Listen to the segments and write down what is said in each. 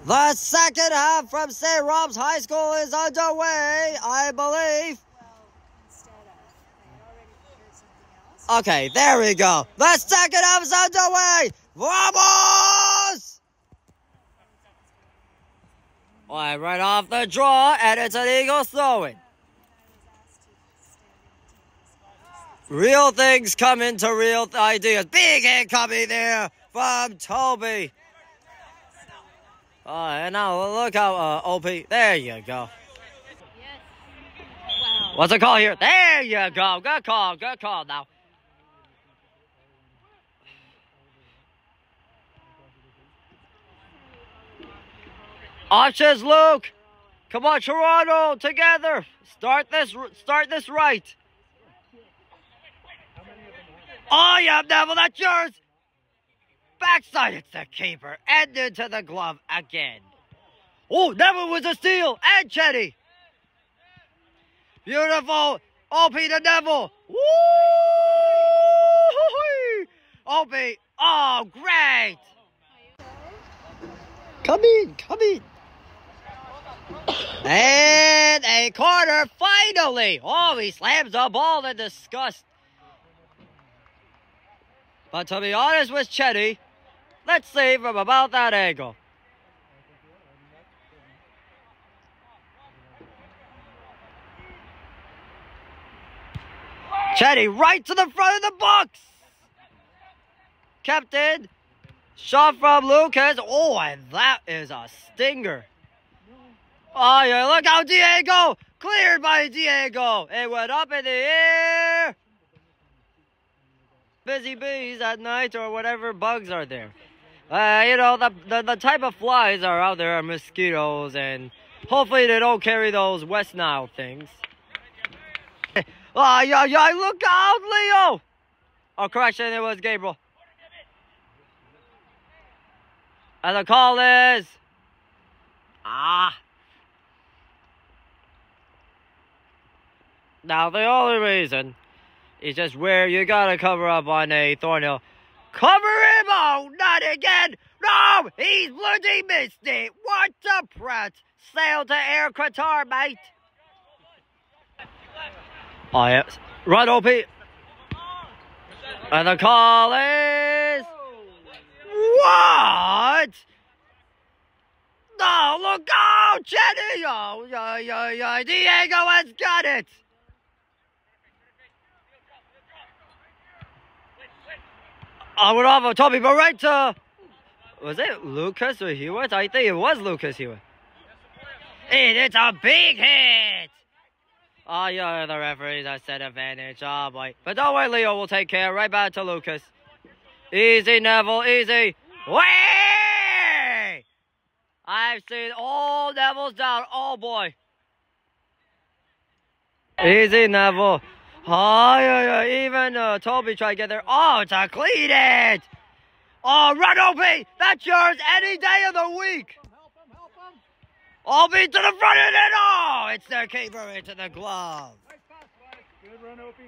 The second half from St.Robs High School is underway, I believe. Okay, there we go. The second half is underway. Vamos! All right, right off the draw, and it's an Eagle throw-in. Real things come into real ideas. Big hit coming there from Toby. And now look how OP. There you go. What's the call here? There you go. Good call. Good call now. Options, Luke. Come on, Toronto, together. Start this right. Oh, yeah, Neville, that's yours. Backside, it's the keeper. And into the glove again. Oh, Neville was a steal. And Chetty. Beautiful. OP to Neville. Woo! OP. Oh, great. Come in. And a corner, finally. Oh, he slams the ball in disgust. But to be honest with Chetty, let's see from about that angle. Chetty right to the front of the box. Kept in. Shot from Lucas. Oh, and that is a stinger. Oh, yeah, look how Diego. Cleared by Diego. It went up in the air. Busy bees at night or whatever bugs are there. You know, the type of flies are out there are mosquitoes, and hopefully they don't carry those West Nile things. Oh, yeah, look out, Leo! Oh, correction, it was Gabriel. And the call is... Now, the only reason is just where you gotta cover up on a Thornhill. Cover him! Oh, not again! No! He's bloody missed it! What a prat! Sail to Air Qatar, mate! Oh, yeah. Run, OP! And the call is... What? No, look out, Jenny! Oh, yeah, Diego has got it! I went off of Toby, but right to... Was it Lucas or Hewitt? I think it was Lucas Hewitt. And it's a big hit! Oh, yeah, the referees have set advantage. Oh, boy. But don't worry, Leo will take care. Right back to Lucas. Easy, Neville, easy. Way! I've seen all Neville's down. Oh, boy. Easy, Neville. Oh, yeah, even Toby tried to get there. Oh, it's a clean hit. Oh, run, OP. That's yours any day of the week. Help him. OP to the front of it. Oh, it's their keeper into the glove. Nice pass, buddy. Good run, OP.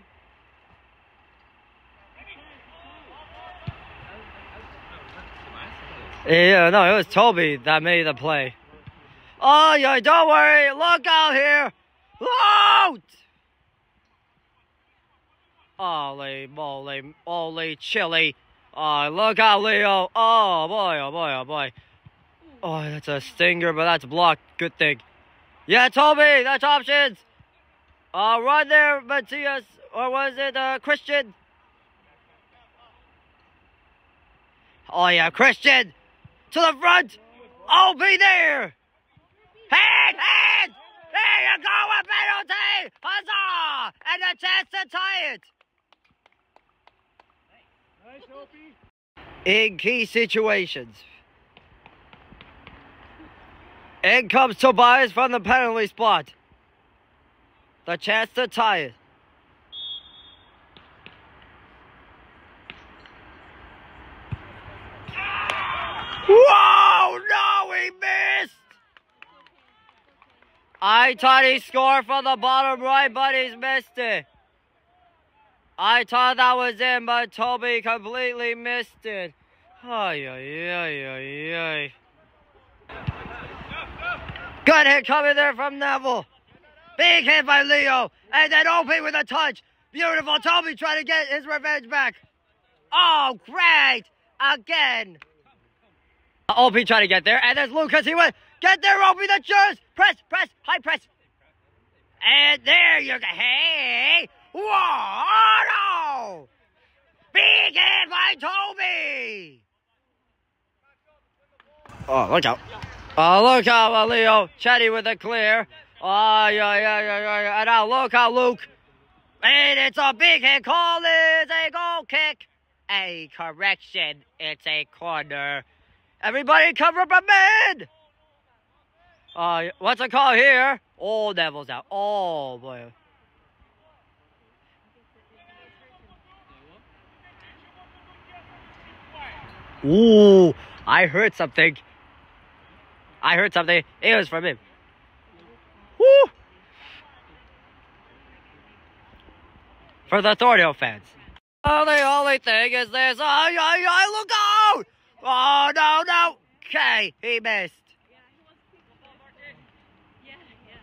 Yeah, no, it was Toby that made the play. Oh, yeah, don't worry. Look out here. Out! Holy moly, holy chili. Oh, look out, Leo. Oh, boy. Oh, that's a stinger, but that's blocked. Good thing. Yeah, Toby, that's options. Run there, Matthias. Or was it Christian? Oh, yeah, Christian. To the front. Oh, be there. Hand. There you go, a penalty. Huzzah. And a chance to tie it. In key situations. In comes Tobias from the penalty spot. The chance to tie it. Whoa! No, he missed! I thought he scored from the bottom right, but he's missed it. I thought that was in, but Toby completely missed it. Ay. Good hit coming there from Neville. Big hit by Leo. And then OP with a touch. Beautiful. Toby trying to get his revenge back. Oh, great. Again. OP trying to get there. And there's Lucas. He went. Get there, OP. That's yours. Press. High press. And there you go. Hey. Whoa. Oh, no. Big hit by Toby. Oh, look out. Oh, look out, Leo. Chetty with a clear. Oh, yeah. And now look out, Luke. And it's a big hit. Call is a goal kick. A correction. It's a corner. Everybody cover up a mid. What's the call here? Oh, Neville's out. Oh, boy. Ooh, I heard something. It was from him. Woo! For the Thornhill fans. Oh, the only thing is this. Oh, look out! Oh, no. Okay, he missed.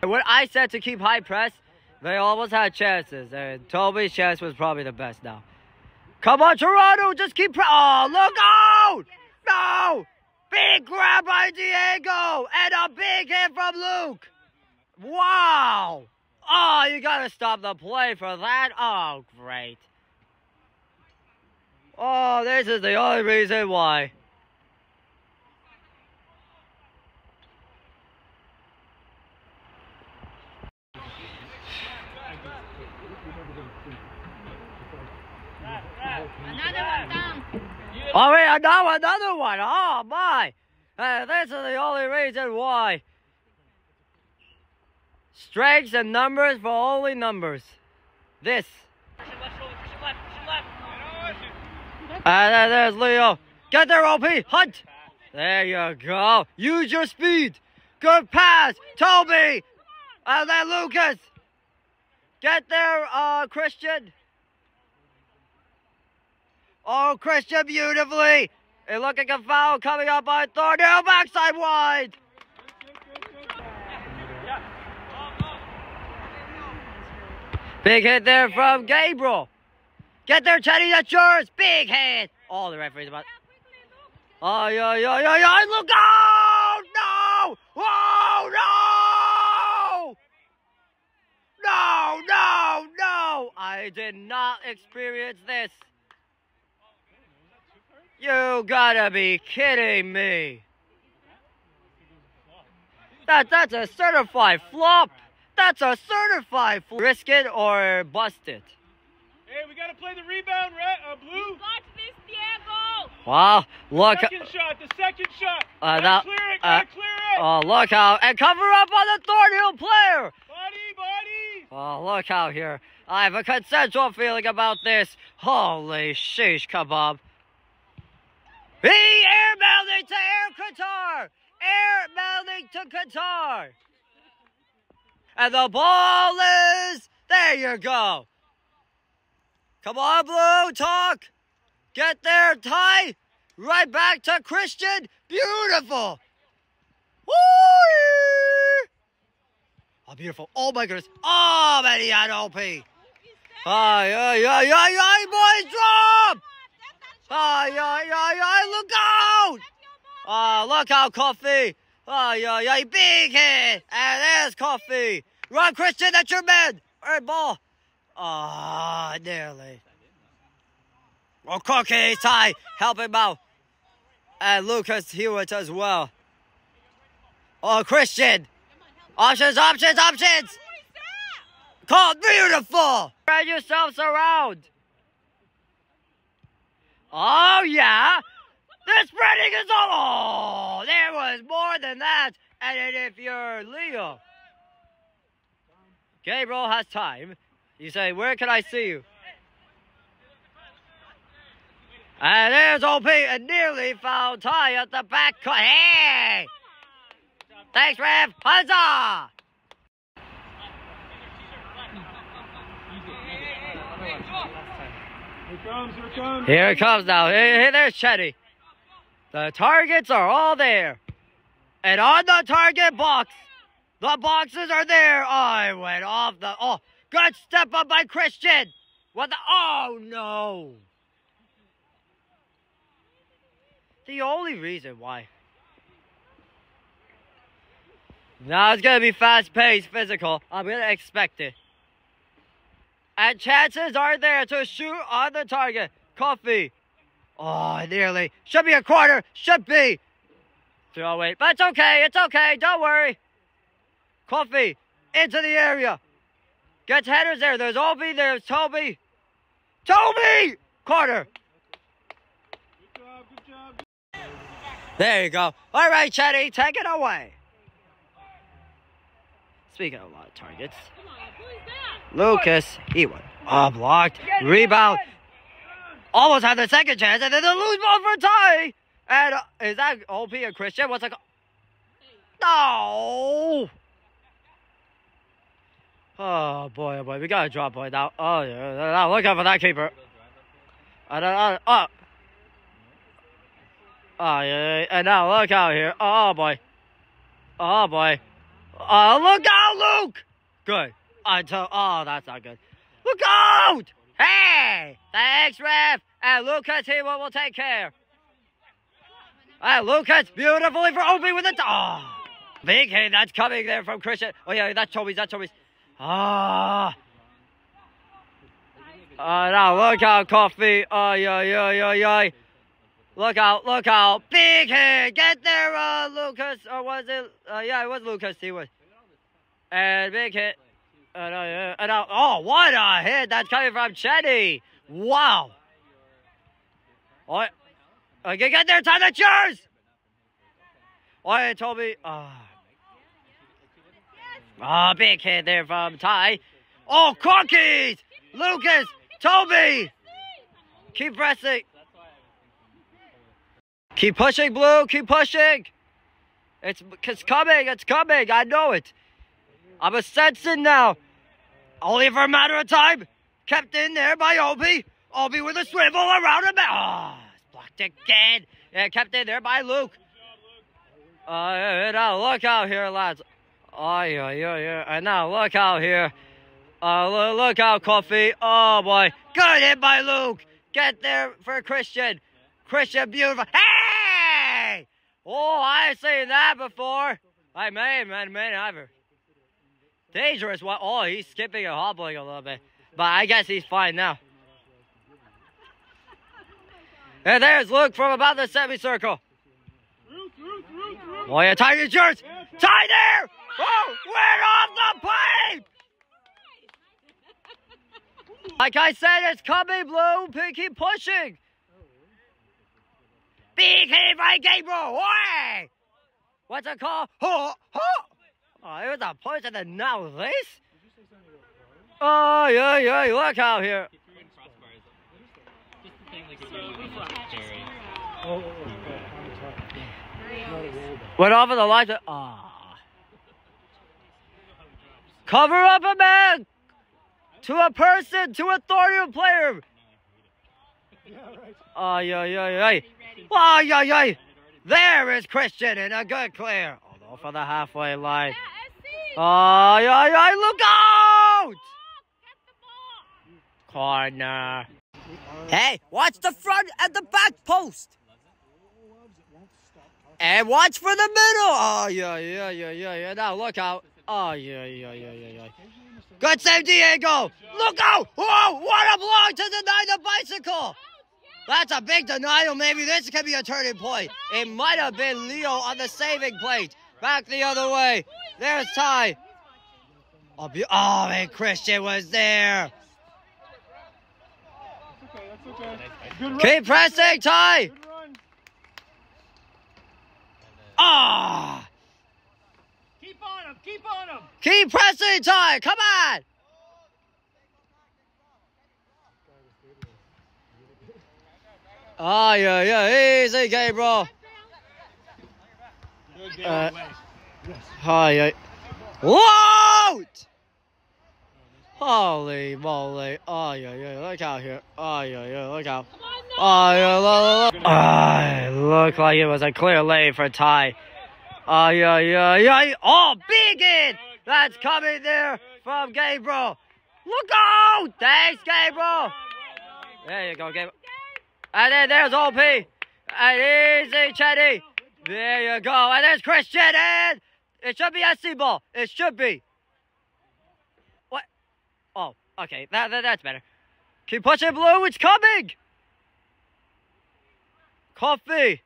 When I said to keep high press, they almost had chances. And Toby's chance was probably the best now. Come on, Toronto, just keep oh, look out! No! Big grab by Diego! And a big hit from Luke! Wow! Oh, you gotta stop the play for that. Oh, great. Oh, this is the only reason why. Another one down. Oh, wait, another one. Oh, my. This is the only reason why. Strengths and numbers for only numbers. This. And then there's Leo. Get there, OP. Hunt. There you go. Use your speed. Good pass. Toby. And then Lucas. Get there, Christian. Oh, Christian, beautifully. It looked like a foul coming up on Thornhill. Backside wide. Big hit there from Gabriel. Get there, Chetty. That's yours. Big hit. All the referees about. Oh, yeah. Look out! No! Oh, no! No! I did not experience this. You gotta be kidding me. That's a certified flop. That's a certified flop. Risk it or bust it. Hey, we gotta play the rebound, Blue. You got this, Diego. Wow, look. The second shot. Gotta clear it. Oh, look out. And cover up on the Thornhill player. Body. Oh, look out here. I have a consensual feeling about this. Holy sheesh kebab. He airmailed it to Air Qatar. Airmailing to Qatar. And the ball is... There you go. Come on, Blue. Talk. Get there, Ty. Right back to Christian. Beautiful. Woo! Oh, beautiful. Oh, my goodness. Oh, man, he had OP. Ay, boys, drop. Ay, look out. Oh, look out, Coffee. Ay, big hit. And there's Coffee. Run, Christian, that's your man. Earn ball. Oh, nearly. Oh, Cookie, Ty, help him out. And Lucas Hewitt as well. Oh, Christian. Options. Called beautiful. Spread yourselves around. Oh, yeah. The spreading is all. Oh, there was more than that. And then if you're Leo, Gabriel has time. You say, where can I see you? And there's OP and nearly found Ty at the back. Hey! Thanks, Rev. Huzzah! Here it comes now. Hey, there's Chetty. The targets are all there. And on the target box, The boxes are there. I went off the... Oh, good step up by Christian. What the... Oh, no. The only reason why. Now it's going to be fast-paced, physical. I'm going to expect it. And chances are there to shoot on the target. Coffee. Oh, nearly. Should be a quarter. Should be. Throw it. But it's okay. It's okay. Don't worry. Coffee. Into the area. Gets headers there. There's Obi. There's Toby. Toby! Quarter. Good job. There you go. All right, Chetty. Take it away. Speaking of a lot of targets. Lucas. He won. Oh, blocked. Rebound. Almost had the second chance. And then the loose ball for Ty. And is that OP or Christian? What's it called? No. Oh boy, we got a drop point now. Oh yeah, now look out for that keeper. Oh yeah, and now look out here. Oh boy. Oh look out, Luke. Good. Oh, that's not good. Look out! Hey, thanks, ref. And Lucas here will take care. And Lucas beautifully for Obi with it. Oh, big hit that's coming there from Christian. Oh yeah, that's Tobias. Ah. Now look out, Coffee. Oh, yeah. Look out. Big hit. Get there, Lucas. Or was it? Yeah, it was Lucas. He was. And big hit. Oh, what a hit. That's coming from Chetty. Wow. Oh, get there, Ty. That's yours. Oh, yeah, Toby. Oh, big hit there from Ty. Oh, cookies! Lucas! Toby! Keep pressing. Keep pushing, Blue. Keep pushing. It's coming. I know it. I'm a sensing now. Only for a matter of time. Kept in there by Obi. Obi with a swivel around him. Oh, blocked again. Yeah, kept in there by Luke. Now look out here, lads. Oh, yeah. And now look out here. Look out, Coffee. Oh, boy. Good hit by Luke. Get there for Christian. Christian, beautiful. Hey! Oh, I've seen that before. I may never. Dangerous one. Oh, he's skipping and hobbling a little bit. But I guess he's fine now. And there's Luke from about the semicircle. Oh, yeah, tie your shirts. Tie there. Oh, went off the pipe. Like I said, it's coming, Blue. Keep pushing. Big hit by Gabriel. Hey! What's it called? Oh, it was a punch and then now this? Oh, yeah. Look out here. Went off of the line. Cover up a man. To a person. To a Thornhill player. Oh, yeah. There is Christian in a good clear. Although for the halfway line. Oh, yeah. Look out. Corner. Hey, watch the front and the back post. And watch for the middle. Oh, yeah. Now look out. Oh, yeah. Good save, Diego. Look out. Oh, what a block to deny the bicycle. That's a big denial. Maybe this could be a turning point. It might have been Leo on the saving plate. Back the other way. There's Ty. Oh, and Christian was there. That's okay. Keep pressing, Ty. Ah! Keep on him. Keep pressing, Ty. Come on. Oh, yeah. Easy, Gabriel. Hi. Load! Holy moly. Oh, yeah. Look out here. Oh, yeah. Look out. Oh, yeah. Look like it was a clear lane for Ty. Ay, ay, ay, ay. Oh, big hit. That's coming there from Gabriel. Look out. Thanks, Gabriel. There you go, Gabriel. And then there's OP. And easy, Chetty. There you go. And there's Christian. And it should be SC ball. It should be. What? Oh, okay. That's better. Keep pushing, Blue. It's coming. Coffee.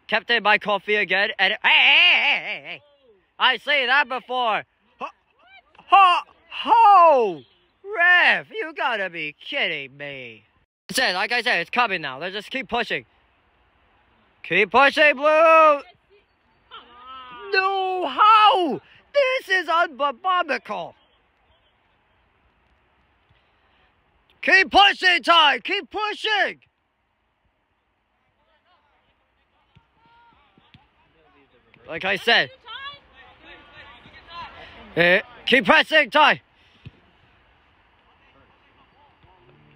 Kept in by Coffee again. And hey. I see that before. Ho! Ref, you gotta be kidding me. Like I said, it's coming now. Let's just keep pushing. Keep pushing, Blue. No, how? This is unbiblical. Keep pushing, Ty. Keep pushing. Like I said. Keep pressing, Ty.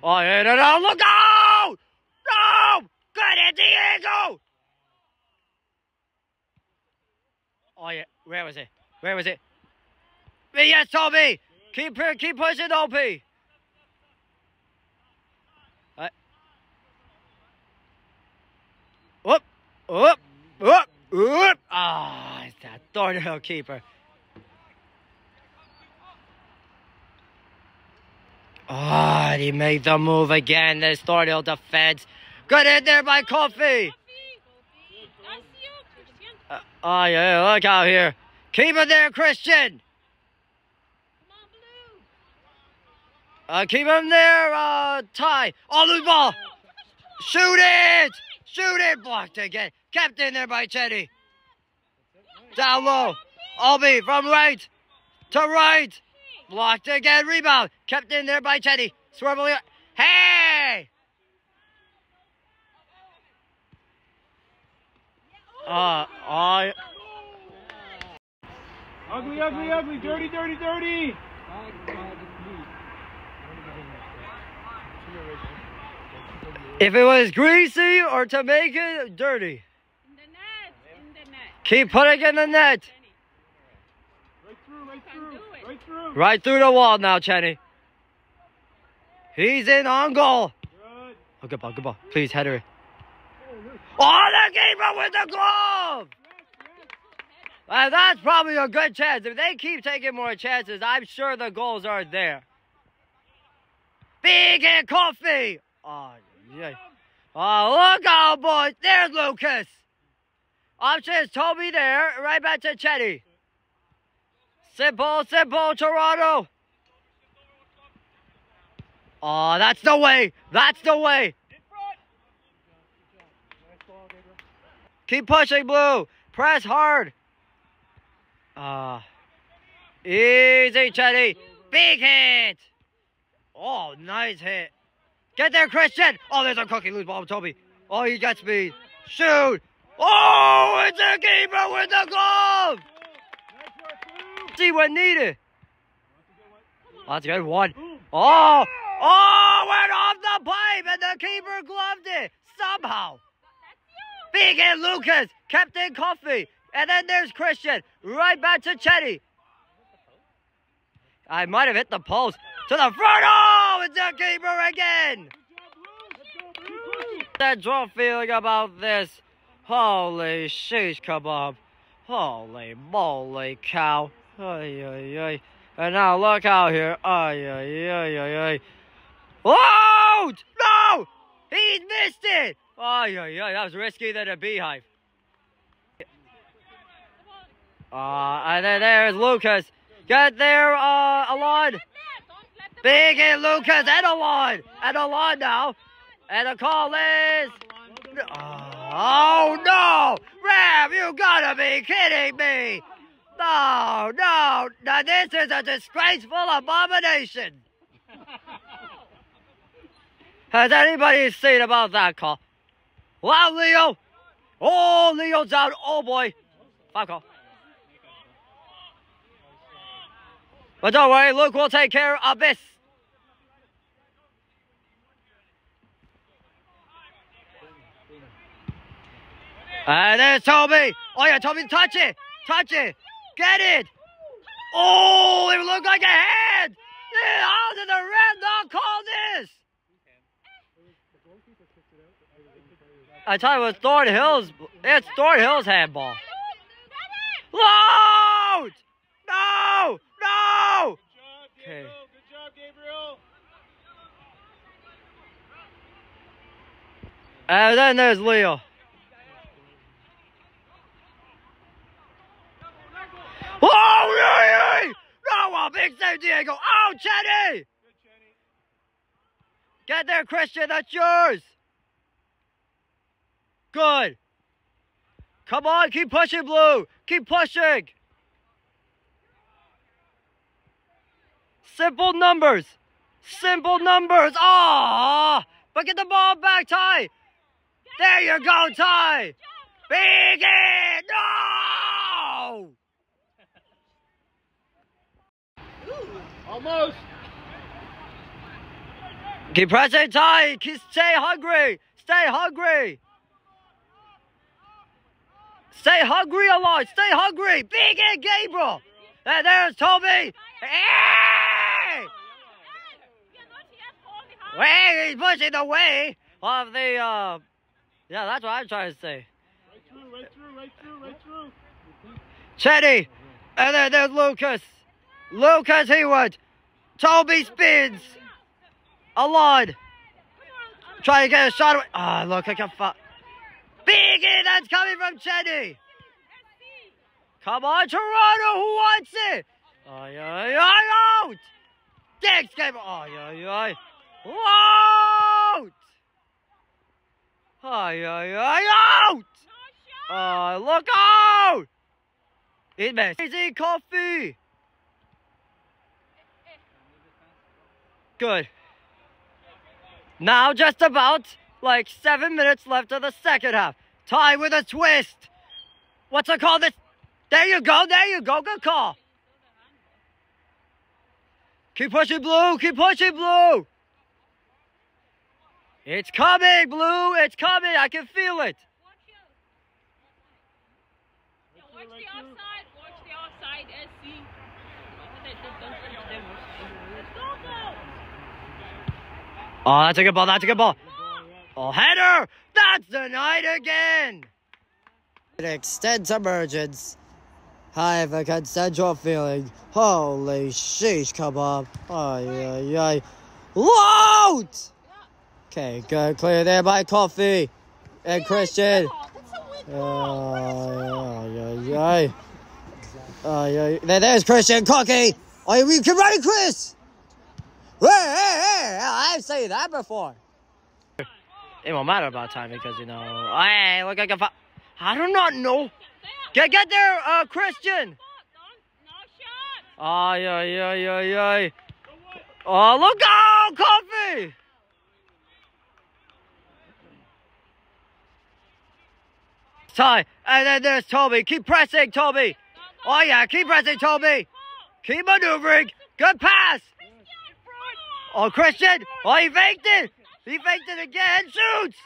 Oh, yeah, no, look out! No! Good hit, Diego! Oh, yeah, where was it? Yes, Toby! Keep pushing, OP! Whoop! Ah, it's that Thornhill keeper. Oh, he made the move again. This Thornhill defense. Good in there by Coffee. Oh, yeah, look out here. Keep it there, Christian. Keep him there, Ty. Oh, loose ball. Shoot it. Blocked again. Kept in there by Chetty. Down low. Albie from right to right. Blocked again. Rebound. Kept in there by Chetty. Swerving. Hey! Ugly. Dirty. If it was greasy or to make it dirty. In the net. Keep putting it in the net. Right through the wall now, Chenny. He's in on goal. Oh, good ball. Please, header. Oh, the keeper with the glove! And that's probably a good chance. If they keep taking more chances, I'm sure the goals are there. Big hit, Coffee! Oh, yeah. Oh, look out, boys. There's Lucas. Options, Toby there. Right back to Chetty. Simple, Toronto. Oh, that's the way. Keep pushing, Blue. Press hard. Easy, Chetty. Big hit. Oh, nice hit. Get there, Christian. Oh, there's a cookie. Loose ball, Toby. Oh, he got speed. Shoot. Oh, it's a keeper with the glove. See when needed. Oh, that's a good one. Oh, went off the pipe and the keeper gloved it somehow. Big hit, Lucas. Kept in Coffee. And then there's Christian. Right back to Chetty. I might have hit the post. To the front. Oh, it's the keeper again. That draw feeling about this. Holy sheesh kebab. Holy moly cow. Ay. And now look out here. Ay. Oh! No! He missed it! Ay. That was riskier than a beehive. And then there's Lucas. Get there, Alon. Big hit, Lucas, and Alon. Now. And the call is... Oh, no! Rav, you gotta be kidding me! No. Now, this is a disgraceful abomination. Has anybody seen about that call? Wow, Leo. Oh, Leo's out. Oh, boy. Foul call. But don't worry, Luke will take care of this. And there's Toby. Oh, yeah, Toby, touch it. Touch it. Get it. Oh, it looked like a hand. How did the ref not call this? I tell you, it was Thornhill's. It's Thornhill's handball. Load! No! No! Okay. Good job, Gabriel. And then there's Leo. Oh, yeah! No, big save, Diego. Oh, Chenny! Get there, Christian. That's yours. Good. Come on, keep pushing, Blue. Keep pushing. Simple numbers. Simple numbers. Oh, but get the ball back, Ty. There you go, Ty. Big hit. No! Almost. Keep pressing, Ty. Stay hungry. Stay hungry. Stay hungry, Aloy. Stay hungry. Big hit, Gabriel. And there's Toby. Hey! Wait, he's pushing the way of the, yeah, that's what I'm trying to say. Right through. Chetty. And then there's Lucas. Lucas Hewitt. Toby spins. Alon. Try to get a shot away. Ah, oh, look, I can Big hit that's coming from Chetty. Come on, Toronto, who wants it? Oh, yeah, out. Next game. Oh, yeah. Out. Oh, yeah, out. Oh, look out. It missed. Easy coffee. Good. Now just about like 7 minutes left of the second half. Tie with a twist. What's it called? There you go. Good call. Keep pushing, Blue. Keep pushing, Blue. It's coming, Blue. It's coming. I can feel it. Watch the offside. Watch the offside. SC. Oh, that's a good ball. That's a good ball. Oh, header. That's denied again. It extends emergence. I have a consensual feeling. Holy sheesh, come on. Ay. Load! Okay, good. Clear there by Coffee. And Christian. There's Christian Cookie. Oh, you can run it, Chris. Hey. I've said that before. It won't matter about time because, hey, look like I do not know. Get there, Christian. Oh, yeah. Oh, look out, Coffee. Ty, and then there's Toby. Keep pressing, Toby. Oh, yeah, keep pressing, Toby. Keep maneuvering. Good pass. Oh, Christian. Oh, he faked it. He faked it again. Shoots.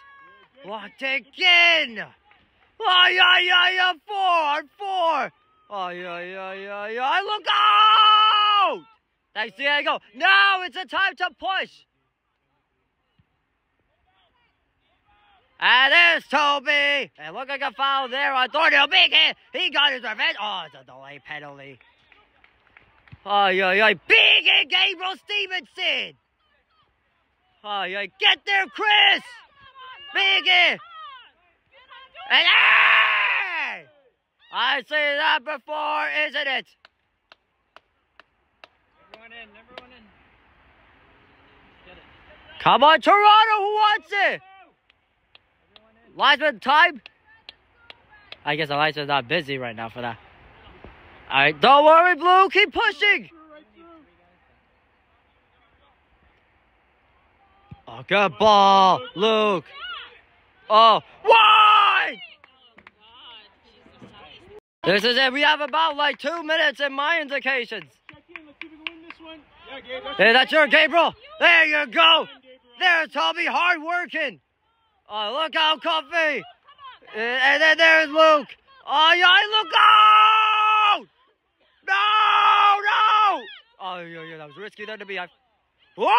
Blocked again. Oh, yeah. 4-on-4. Oh, yeah. Look out. Thanks, Diego. Now it's a time to push. And there's Toby. And look like a foul there on Thornhill. Big hit. He got his revenge. Oh, it's a delay penalty. Oh, yeah. Big hit, Gabriel Stevenson. Oh, yeah. Get there, Chris. Big hit. And hey! I say that before, isn't it? Number one in. Get it. Come on, Toronto. Who wants it? Linesman time? I guess the linesman's not busy right now for that. All right, don't worry, Blue. Keep pushing. Oh, good ball, Luke. Oh, wide! This is it. We have about like 2 minutes in my indications. Check in. Let's see if we can win this one. Yeah, Gabe. Hey, that's your Gabriel. There you go. There's Toby, hard working. Oh, look out, Coffee. And then there's Luke. Oh, yeah, look out! No! Oh, yeah, that was risky there to be. What?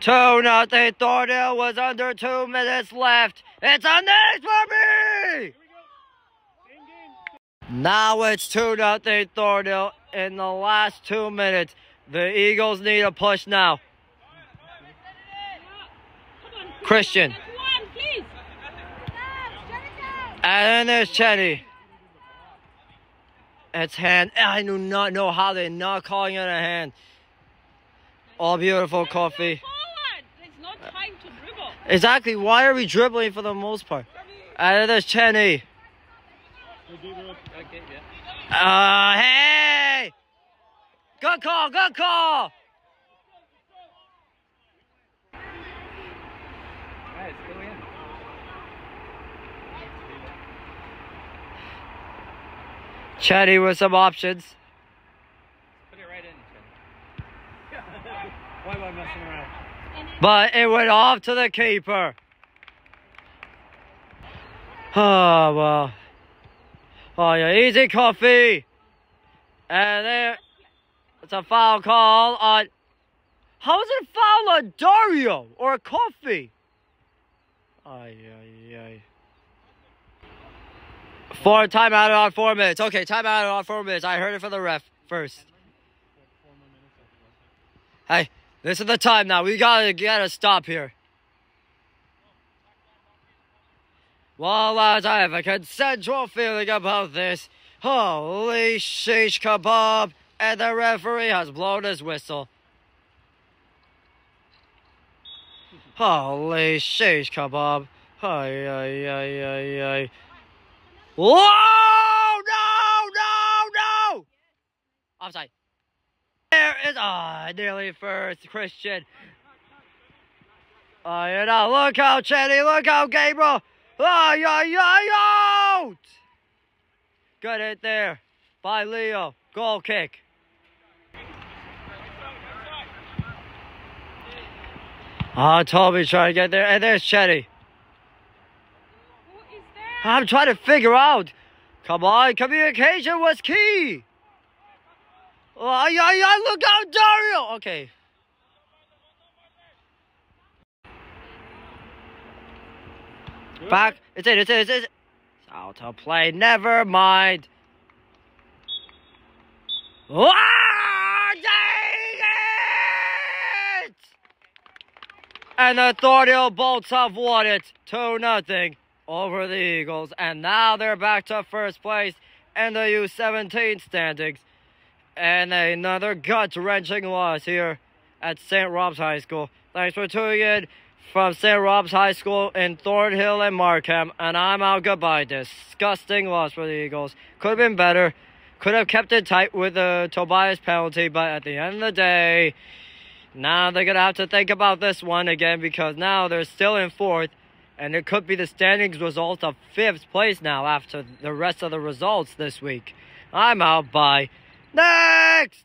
Two nothing. Thornhill was under 2 minutes left. It's a next for me! Now it's 2-0 Thornhill in the last 2 minutes. The Eagles need a push now. Christian. And then there's Chenny. It's hand. I do not know how they're not calling it a hand. All beautiful coffee. There's no time to dribble. Exactly. Why are we dribbling for the most part? And then there's Chenny. Hey! Good call, good call! Alright, it's going in. Chetty with some options. Put it right in, Chetty. Why am I messing around? But it went off to the keeper. Oh, well. Oh, yeah, easy coffee. And there, it's a foul call on... How is it a foul on Dario or a coffee? Ay. Timeout on 4 minutes. Okay, timeout on 4 minutes. I heard it from the ref first. Hey, this is the time now. We gotta stop here. Well, lads, I have a consensual feeling about this. Holy shish kebab. And the referee has blown his whistle. Holy shish kebab. Ay. Whoa! No! Offside. There is... nearly first, Christian. Look out, Chetty. Look out, Gabriel. Out! Good hit there by Leo. Goal kick. Toby trying to get there. And there's Chetty. Who is there? I'm trying to figure out. Come on, communication was key. Look out, Dario. Okay. Back. It's it. Out to play. Never mind. Dang it! And the Thornhill Bolts have won it 2-0 over the Eagles. And now they're back to first place in the BU17 standings. And another gut-wrenching loss here at St.robs High School. Thanks for tuning in from St.robs High School in Thornhill and Markham. And I'm out. Goodbye. Disgusting loss for the Eagles. Could have been better. Could have kept it tight with the Tobias penalty. But at the end of the day, now they're going to have to think about this one again. Because now they're still in fourth. And it could be the standings result of 5th place now after the rest of the results this week. I'm out. Bye. Next!